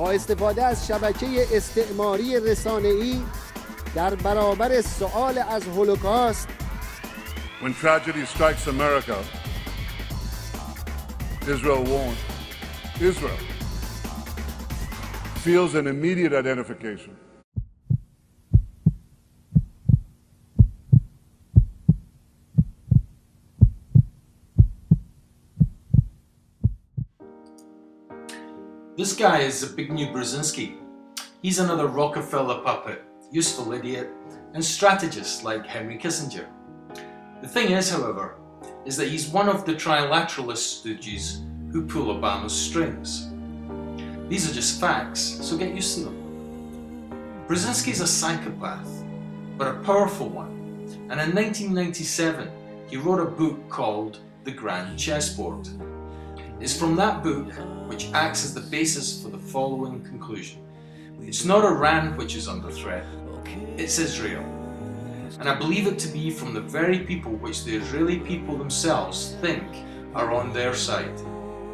با استفاده از شبکه استعماری رسانه‌ای در برابر سؤال از هولوکاست. When tragedy strikes America, Israel won't. Israel feels an immediate identification. This guy is a big new Brzezinski. He's another Rockefeller puppet, useful idiot, and strategist like Henry Kissinger. The thing is, however, is that he's one of the trilateralist stooges who pull Obama's strings. These are just facts, so get used to them. Brzezinski's a psychopath, but a powerful one, and in 1997 he wrote a book called The Grand Chessboard. It's from that book which acts as the basis for the following conclusion. It's not Iran which is under threat, it's Israel. And I believe it to be from the very people which the Israeli people themselves think are on their side.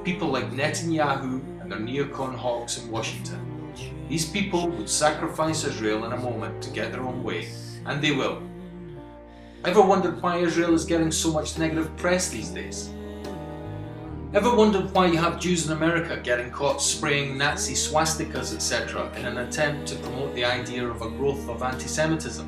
People like Netanyahu and their neocon hawks in Washington. These people would sacrifice Israel in a moment to get their own way, and they will. Ever wondered why Israel is getting so much negative press these days? Ever wondered why you have Jews in America getting caught spraying Nazi swastikas, etc. in an attempt to promote the idea of a growth of anti-Semitism?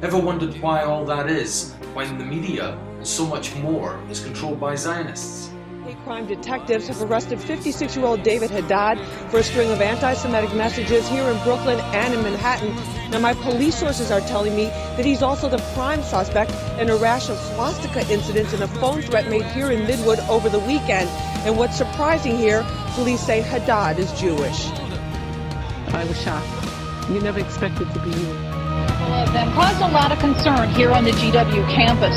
Ever wondered why all that is when the media and so much more is controlled by Zionists? Hate crime detectives have arrested 56-year-old David Haddad for a string of anti-Semitic messages here in Brooklyn and in Manhattan. Now, my police sources are telling me that he's also the prime suspect in a rash of swastika incidents and a phone threat made here in Midwood over the weekend. And what's surprising here, police say Haddad is Jewish. I was shocked. You never expected to be you. Of them caused a lot of concern here on the GW campus.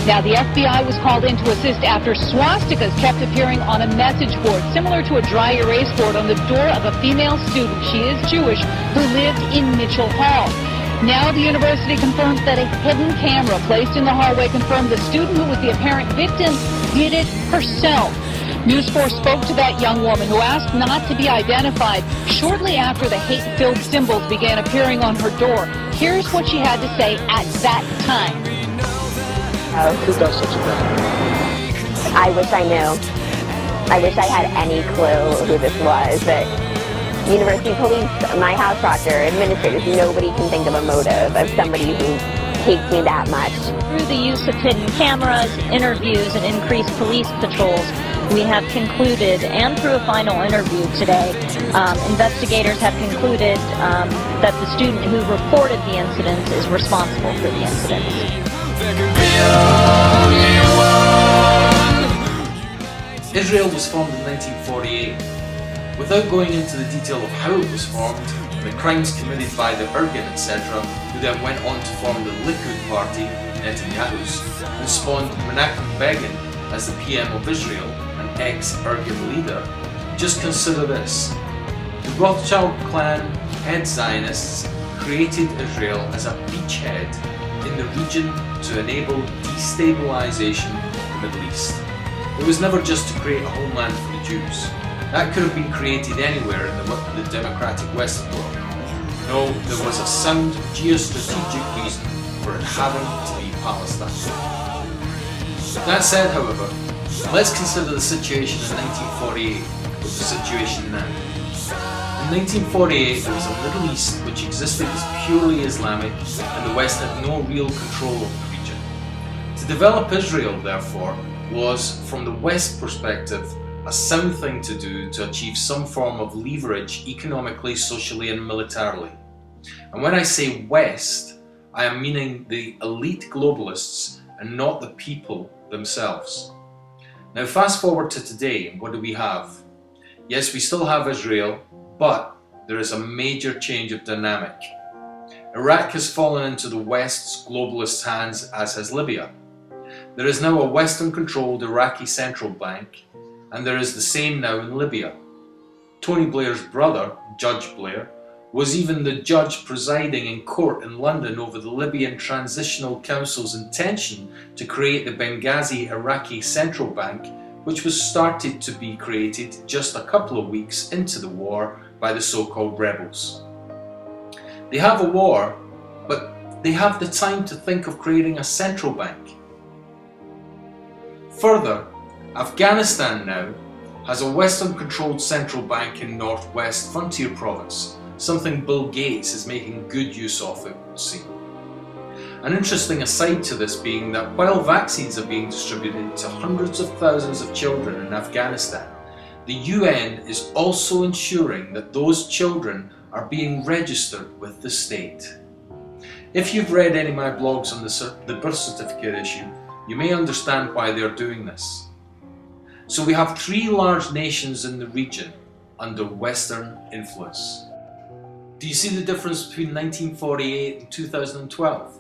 Now, the FBI was called in to assist after swastikas kept appearing on a message board, similar to a dry erase board on the door of a female student, she is Jewish, who lived in Mitchell Hall. Now the university confirms that a hidden camera placed in the hallway confirmed the student who was the apparent victim did it herself. News 4 spoke to that young woman who asked not to be identified shortly after the hate-filled symbols began appearing on her door. Here's what she had to say at that time. Who does such a thing? I wish I knew. I wish I had any clue who this was, but university police, my house proctor, administrators, nobody can think of a motive of somebody who hates me that much. Through the use of hidden cameras, interviews, and increased police patrols, we have concluded, and through a final interview today, investigators have concluded that the student who reported the incidents is responsible for the incidents. Israel was formed in 1948. Without going into the detail of how it was formed, and the crimes committed by the Irgun, etc., who then went on to form the Likud party, Netanyahu's, and spawned Menachem Begin as the PM of Israel, an ex-Irgun leader, just consider this. The Rothschild clan head Zionists created Israel as a beachhead in the region to enable destabilization of the Middle East. It was never just to create a homeland for the Jews. That could have been created anywhere in the democratic Western world. No, there was a sound geostrategic reason for it having to be Palestine. That said, however, let's consider the situation in 1948 with the situation now. In 1948, there was a Middle East which existed as purely Islamic, and the West had no real control over the region. To develop Israel, therefore, was, from the West perspective, a sound thing to do to achieve some form of leverage economically, socially, and militarily. And when I say West, I am meaning the elite globalists and not the people themselves. Now fast forward to today, and what do we have? Yes, we still have Israel, but there is a major change of dynamic. Iraq has fallen into the West's globalist hands, as has Libya. There is now a Western-controlled Iraqi central bank, and there is the same now in Libya. Tony Blair's brother, Judge Blair, was even the judge presiding in court in London over the Libyan Transitional Council's intention to create the Benghazi Iraqi Central Bank, which was started to be created just a couple of weeks into the war by the so-called rebels. They have a war, but they have the time to think of creating a central bank. Further, Afghanistan now has a Western-controlled central bank in northwest Frontier Province, something Bill Gates is making good use of, it would seem. An interesting aside to this being that while vaccines are being distributed to hundreds of thousands of children in Afghanistan, the UN is also ensuring that those children are being registered with the state. If you've read any of my blogs on the birth certificate issue, you may understand why they're doing this. So we have three large nations in the region under Western influence. Do you see the difference between 1948 and 2012?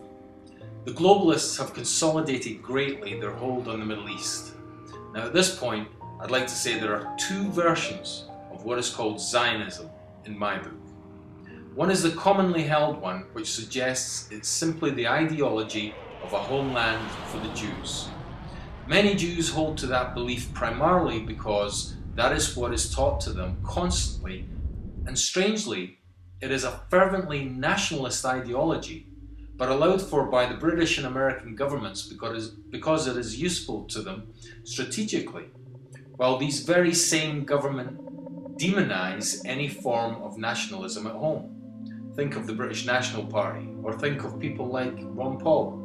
The globalists have consolidated greatly their hold on the Middle East. Now at this point, I'd like to say there are two versions of what is called Zionism in my book. One is the commonly held one, which suggests it's simply the ideology of a homeland for the Jews. Many Jews hold to that belief primarily because that is what is taught to them constantly, and strangely, it is a fervently nationalist ideology, but allowed for by the British and American governments because it is useful to them strategically, while these very same governments demonize any form of nationalism at home. Think of the British National Party, or think of people like Ron Paul.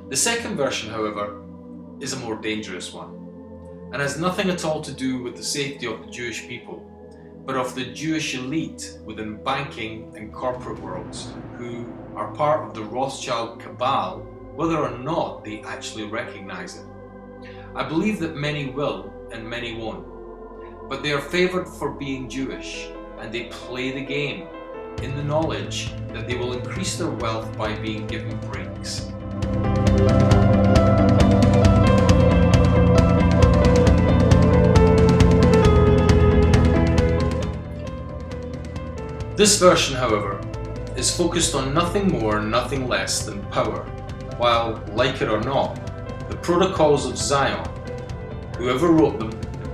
The second version, however, is a more dangerous one, and has nothing at all to do with the safety of the Jewish people, but of the Jewish elite within banking and corporate worlds who are part of the Rothschild cabal, whether or not they actually recognize it. I believe that many will and many won't, but they are favoured for being Jewish, and they play the game in the knowledge that they will increase their wealth by being given breaks. This version, however, is focused on nothing more and nothing less than power, while, like it or not, the Protocols of Zion, whoever wrote them,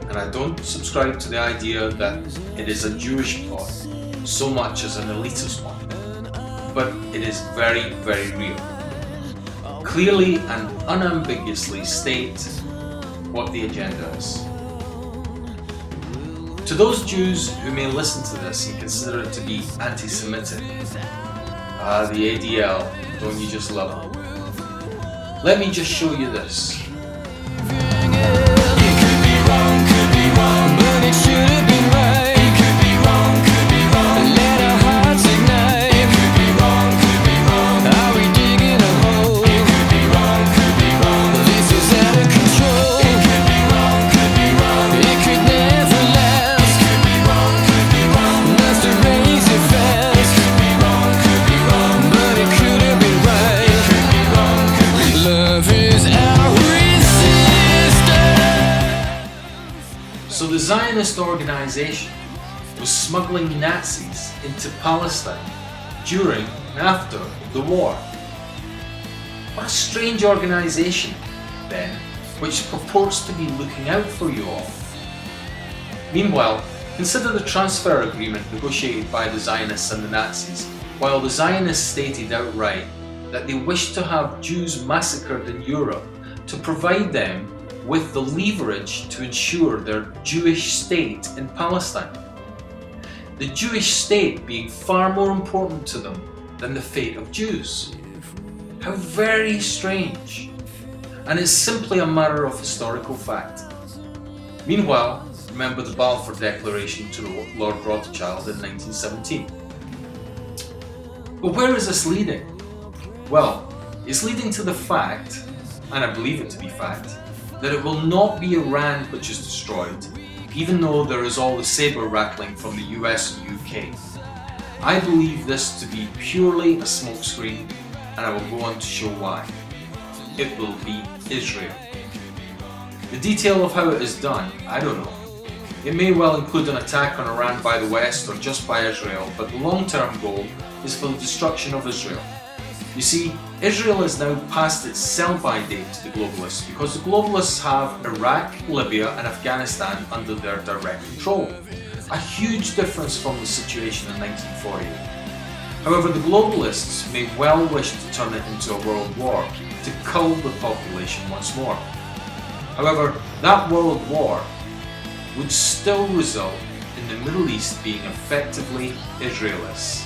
and I don't subscribe to the idea that it is a Jewish plot so much as an elitist one, but it is very, very real. Clearly and unambiguously state what the agenda is. To those Jews who may listen to this and consider it to be anti-Semitic, the ADL, don't you just love them? Let me just show you this. So the Zionist organization was smuggling Nazis into Palestine during and after the war. What a strange organization, then, which purports to be looking out for you all. Meanwhile, consider the transfer agreement negotiated by the Zionists and the Nazis, while the Zionists stated outright that they wished to have Jews massacred in Europe to provide them with the leverage to ensure their Jewish state in Palestine. The Jewish state being far more important to them than the fate of Jews. How very strange. And it's simply a matter of historical fact. Meanwhile, remember the Balfour Declaration to Lord Rothschild in 1917. But where is this leading? Well, it's leading to the fact, and I believe it to be fact, that it will not be Iran which is destroyed, even though there is all the saber rattling from the US and UK. I believe this to be purely a smokescreen, and I will go on to show why. It will be Israel. The detail of how it is done, I don't know. It may well include an attack on Iran by the West or just by Israel, but the long-term goal is for the destruction of Israel. You see, Israel is now past its sell-by date to the globalists because the globalists have Iraq, Libya and Afghanistan under their direct control. a huge difference from the situation in 1948. However, the globalists may well wish to turn it into a world war to cull the population once more. However, that world war would still result in the Middle East being effectively Israel-less.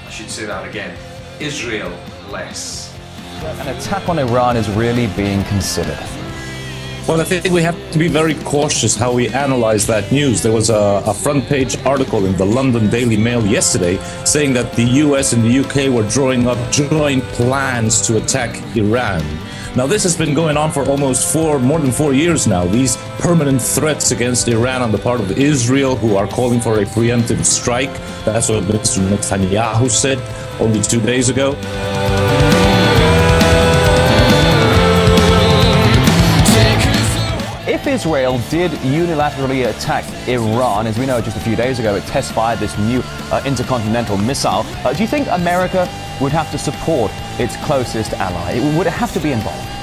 I should say that again, Israel-less. An attack on Iran is really being considered. Well, I think we have to be very cautious how we analyze that news. There was a front-page article in the London Daily Mail yesterday saying that the US and the UK were drawing up joint plans to attack Iran. Now, this has been going on for almost more than 4 years now. These permanent threats against Iran on the part of Israel, who are calling for a preemptive strike. That's what Mr. Netanyahu said only 2 days ago. If Israel did unilaterally attack Iran, as we know just a few days ago, it test-fired this new intercontinental missile, do you think America would have to support its closest ally? Would it have to be involved?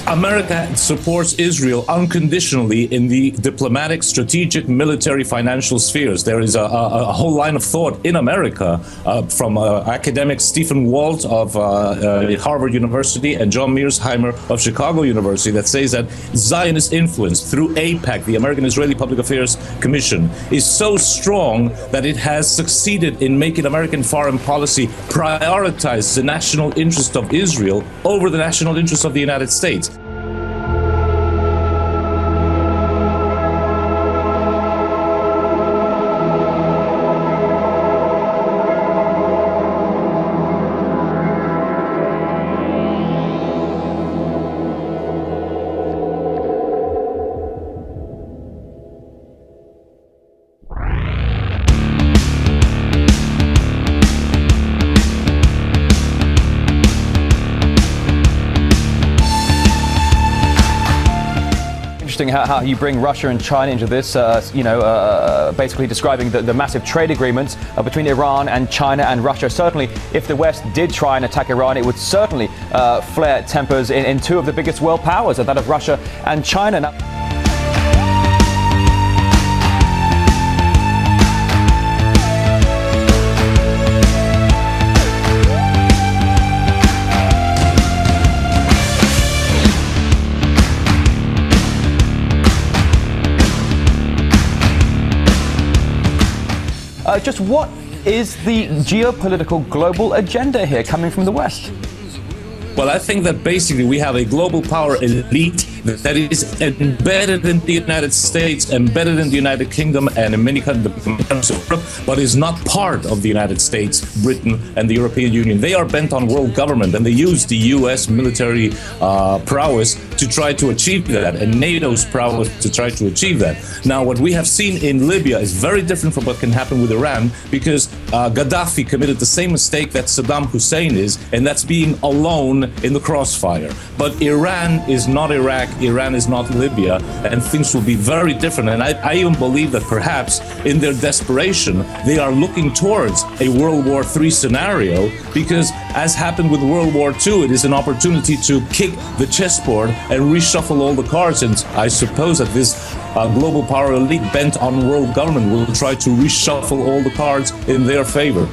America supports Israel unconditionally in the diplomatic, strategic, military, financial spheres. There is a whole line of thought in America from academic Stephen Walt of Harvard University and John Mearsheimer of Chicago University that says that Zionist influence through AIPAC, the American Israeli Public Affairs Commission, is so strong that it has succeeded in making American foreign policy prioritize the national interest of Israel over the national interest of the United States. How you bring Russia and China into this, basically describing the massive trade agreements between Iran and China and Russia. Certainly, if the West did try and attack Iran, it would certainly flare tempers in two of the biggest world powers, that of Russia and China. Now, just what is the geopolitical global agenda here coming from the West? Well, I think that basically we have a global power elite that is embedded in the United States, embedded in the United Kingdom, and in many countries of Europe, but is not part of the United States, Britain, and the European Union. They are bent on world government, and they use the U.S. military prowess to try to achieve that, and NATO's prowess to try to achieve that. Now, what we have seen in Libya is very different from what can happen with Iran, because Gaddafi committed the same mistake that Saddam Hussein is, and that's being alone in the crossfire. But Iran is not Iraq, Iran is not Libya, and things will be very different. And I even believe that perhaps in their desperation, they are looking towards a World War III scenario, because as happened with World War II, it is an opportunity to kick the chessboard and reshuffle all the cards. And I suppose that this global power elite bent on world government will try to reshuffle all the cards in their favor.